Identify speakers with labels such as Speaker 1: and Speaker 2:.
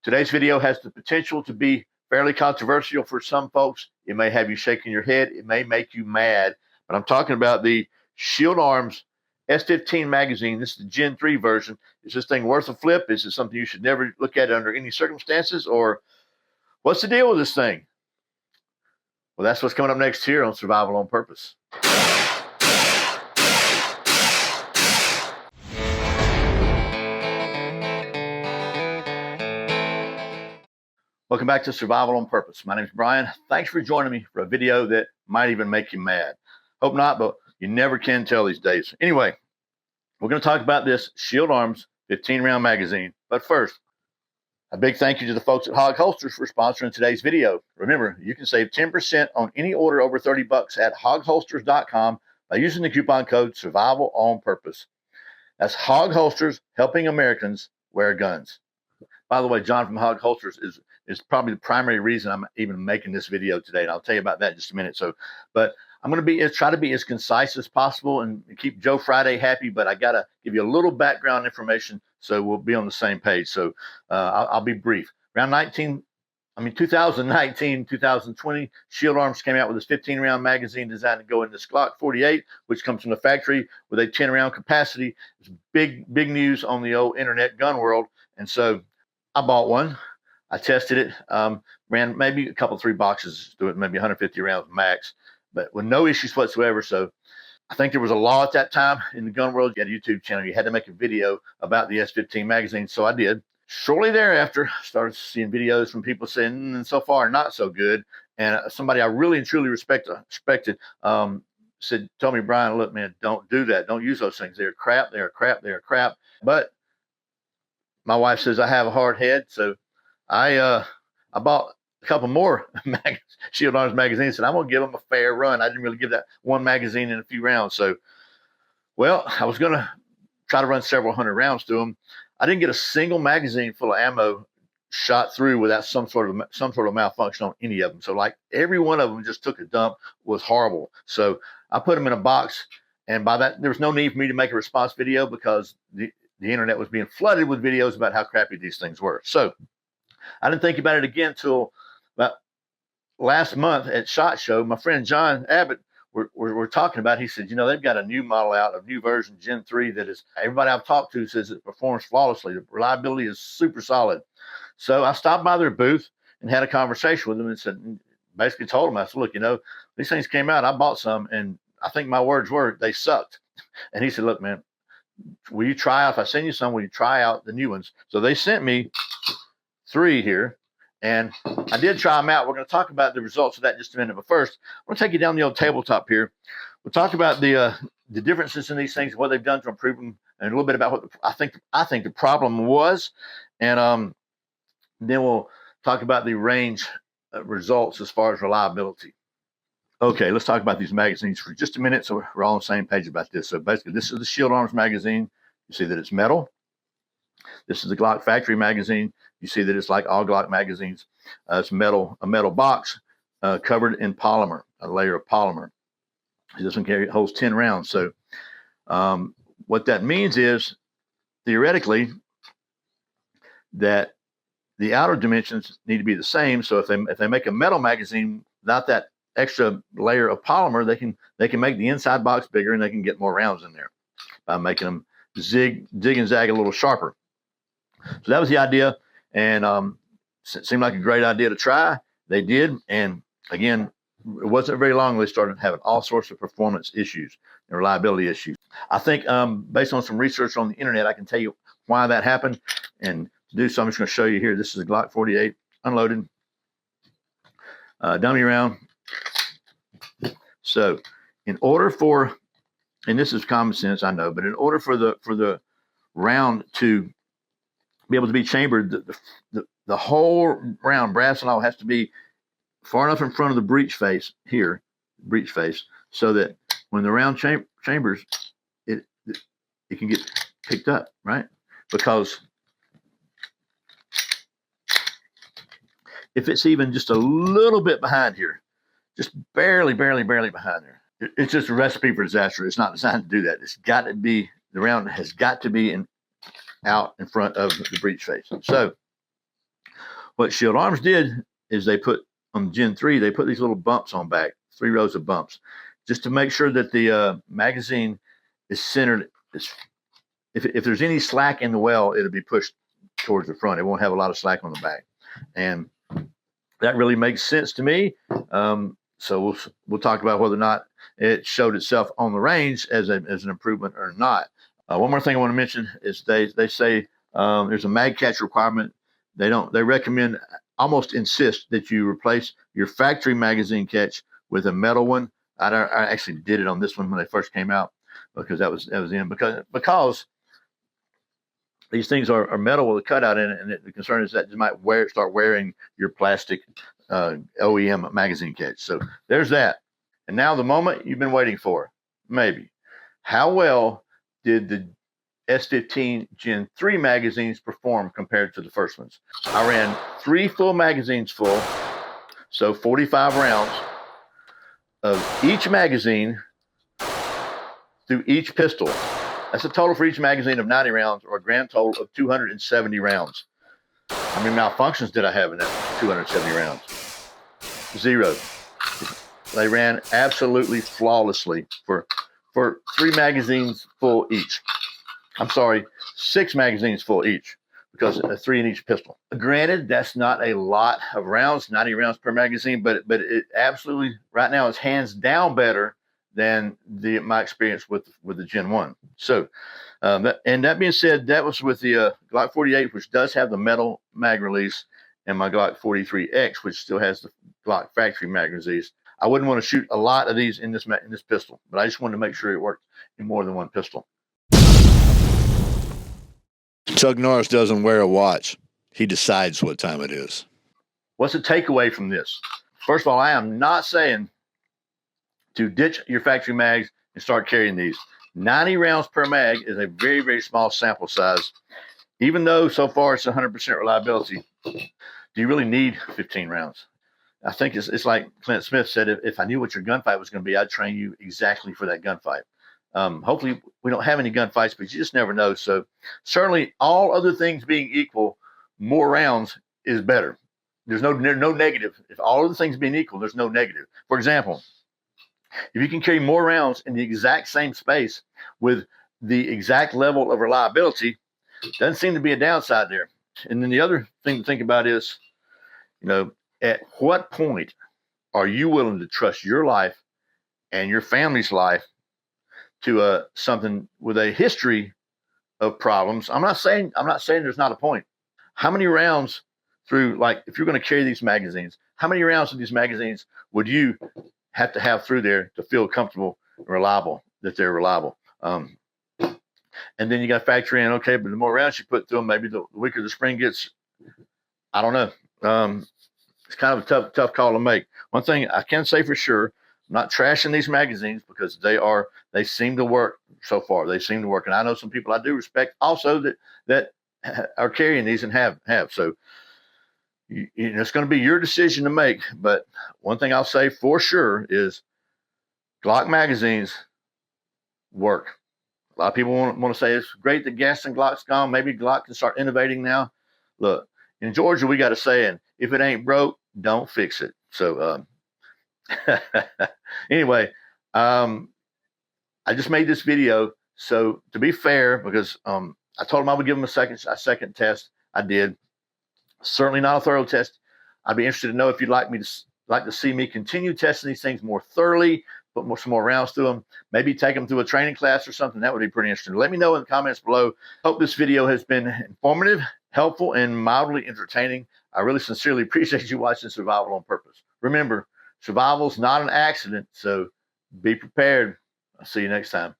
Speaker 1: Today's video has the potential to be fairly controversial for some folks. It may have you shaking your head. It may make you mad. But I'm talking about the Shield Arms S15 magazine. This is the Gen 3 version. Is this thing worth a flip? Is it something you should never look at under any circumstances? Or what's the deal with this thing? Well, that's what's coming up next here on Survival on Purpose. Welcome back to Survival on Purpose. My name is Brian. Thanks for joining me for a video that might even make you mad. Hope not, but you never can tell these days. Anyway, we're going to talk about this Shield Arms 15-round magazine. But first, a big thank you to the folks at Hog Holsters for sponsoring today's video. Remember, you can save 10% on any order over $30 at hogholsters.com by using the coupon code Survival on Purpose. That's Hog Holsters, helping Americans wear guns. By the way, John from Hog Holsters is probably the primary reason I'm even making this video today, and I'll tell you about that in just a minute. But I'm going to try to be as concise as possible and keep Joe Friday happy, but I got to give you a little background information so we'll be on the same page. So I'll be brief. Around 2019, 2020, Shield Arms came out with this 15-round magazine designed to go in this Glock 48, which comes from the factory with a 10-round capacity. It's big news on the old internet gun world, and so I bought one. I tested it, ran maybe a couple, 3 boxes to it, maybe 150 rounds max, but with no issues whatsoever. So I think there was a law at that time in the gun world. You had a YouTube channel. You had to make a video about the S15 magazine. So I did. Shortly thereafter, I started seeing videos from people saying, so far, not so good. And somebody I really and truly respected told me, Brian, look, man, don't do that. Don't use those things. They're crap. They're crap. They're crap. But my wife says I have a hard head. So I bought a couple more Shield Arms magazines, and I'm going to give them a fair run. I didn't really give that one magazine in a few rounds. So, well, I was going to try to run several hundred rounds to them. I didn't get a single magazine full of ammo shot through without some sort of malfunction on any of them. So, like, every one of them just took a dump, was horrible. So I put them in a box, and by that, there was no need for me to make a response video because the internet was being flooded with videos about how crappy these things were. So I didn't think about it again until about last month at SHOT Show. My friend John Abbott, we're talking about, he said, they've got a new model out, a new version, Gen 3, that is, everybody I've talked to says it performs flawlessly. The reliability is super solid. So I stopped by their booth and had a conversation with them and said, basically told them, I said, look, these things came out, I bought some, and I think my words were, they sucked. And he said, look, man, will you try out, if I send you some, will you try out the new ones? So they sent me 3 here, and I did try them out. We're going to talk about the results of that in just a minute. But first, I'm going to take you down the old tabletop here. We'll talk about the differences in these things, what they've done to improve them, and a little bit about what I think the problem was, and then we'll talk about the range results as far as reliability. Okay, let's talk about these magazines for just a minute so we're all on the same page about this. So basically, this is the Shield Arms magazine. You see that it's metal. This is the Glock factory magazine. You see that it's like all Glock magazines. It's a metal box covered in polymer, a layer of polymer. This one holds 10 rounds. So what that means is, theoretically, that the outer dimensions need to be the same. So if they make a metal magazine without that extra layer of polymer, they can make the inside box bigger and they can get more rounds in there by making them dig and zag a little sharper. So that was the idea, and it seemed like a great idea to try. They did, and again, it wasn't very long they started having all sorts of performance issues and reliability issues. I think based on some research on the internet, I can tell you why that happened. And to do so, I'm just going to show you here. This is a Glock 48 unloaded dummy round. So in order for, and this is common sense, I know, but in order for the round to be able to be chambered, the whole round, brass and all, has to be far enough in front of the breech face here, so that when the round chambers, it can get picked up, right? Because if it's even just a little bit behind here, just barely behind there, it's just a recipe for disaster. It's not designed to do that. It's got to be, the round has got to be out in front of the breech face. So what Shield Arms did is they put on Gen 3, they put these little bumps on back, 3 rows of bumps, just to make sure that the magazine is centered. If there's any slack in the well, it'll be pushed towards the front. It won't have a lot of slack on the back. And that really makes sense to me. So we'll talk about whether or not it showed itself on the range as an improvement or not. One more thing I want to mention is they say there's a mag catch requirement. They recommend, almost insist, that you replace your factory magazine catch with a metal one. I actually did it on this one when they first came out, because that was in because these things are metal with a cutout in it, and the concern is that you might start wearing your plastic OEM magazine catch. So there's that. And now the moment you've been waiting for, maybe. How well did the S15 Gen 3 magazines perform compared to the first ones? I ran 3 full magazines full, so 45 rounds of each magazine through each pistol. That's a total for each magazine of 90 rounds, or a grand total of 270 rounds. How many malfunctions did I have in that 270 rounds? 0. They ran absolutely flawlessly for 3 magazines full each. I'm sorry, 6 magazines full each, because 3 in each pistol. Granted, that's not a lot of rounds, 90 rounds per magazine, but it absolutely, right now, is hands down better than my experience with the Gen 1. So, that being said, that was with the Glock 48, which does have the metal mag release, and my Glock 43X, which still has the Glock factory mag release. I wouldn't want to shoot a lot of these in this pistol, but I just wanted to make sure it worked in more than one pistol. Chuck Norris doesn't wear a watch. He decides what time it is. What's the takeaway from this? First of all, I am not saying to ditch your factory mags and start carrying these. 90 rounds per mag is a very, very small sample size. Even though so far it's 100% reliability, do you really need 15 rounds? I think it's like Clint Smith said, if I knew what your gunfight was going to be, I'd train you exactly for that gunfight. Hopefully we don't have any gunfights, but you just never know. So certainly, all other things being equal, more rounds is better. There's no negative. If all other things being equal, there's no negative. For example, if you can carry more rounds in the exact same space with the exact level of reliability, doesn't seem to be a downside there. And then the other thing to think about is, at what point are you willing to trust your life and your family's life to something with a history of problems? I'm not saying there's not a point. How many rounds through, like, if you're going to carry these magazines, how many rounds of these magazines would you have to have through there to feel comfortable and reliable, that they're reliable? And then you got to factor in, okay, but the more rounds you put through them, maybe the weaker the spring gets. I don't know. It's kind of a tough call to make. One thing I can say for sure, I'm not trashing these magazines, because they seem to work so far. They seem to work. And I know some people I do respect also that are carrying these and have. So it's going to be your decision to make. But one thing I'll say for sure is Glock magazines work. A lot of people want to say it's great that gas and Glock's gone. Maybe Glock can start innovating now. Look, in Georgia, we got a saying, if it ain't broke, don't fix it. So anyway, I just made this video. So to be fair, because I told him I would give him a second test. I did. Certainly not a thorough test. I'd be interested to know if you'd like to see me continue testing these things more thoroughly, put some more rounds through them, maybe take them through a training class or something. That would be pretty interesting. Let me know in the comments below. Hope this video has been informative, helpful, and mildly entertaining. I really sincerely appreciate you watching Survival on Purpose. Remember, survival's not an accident, so be prepared. I'll see you next time.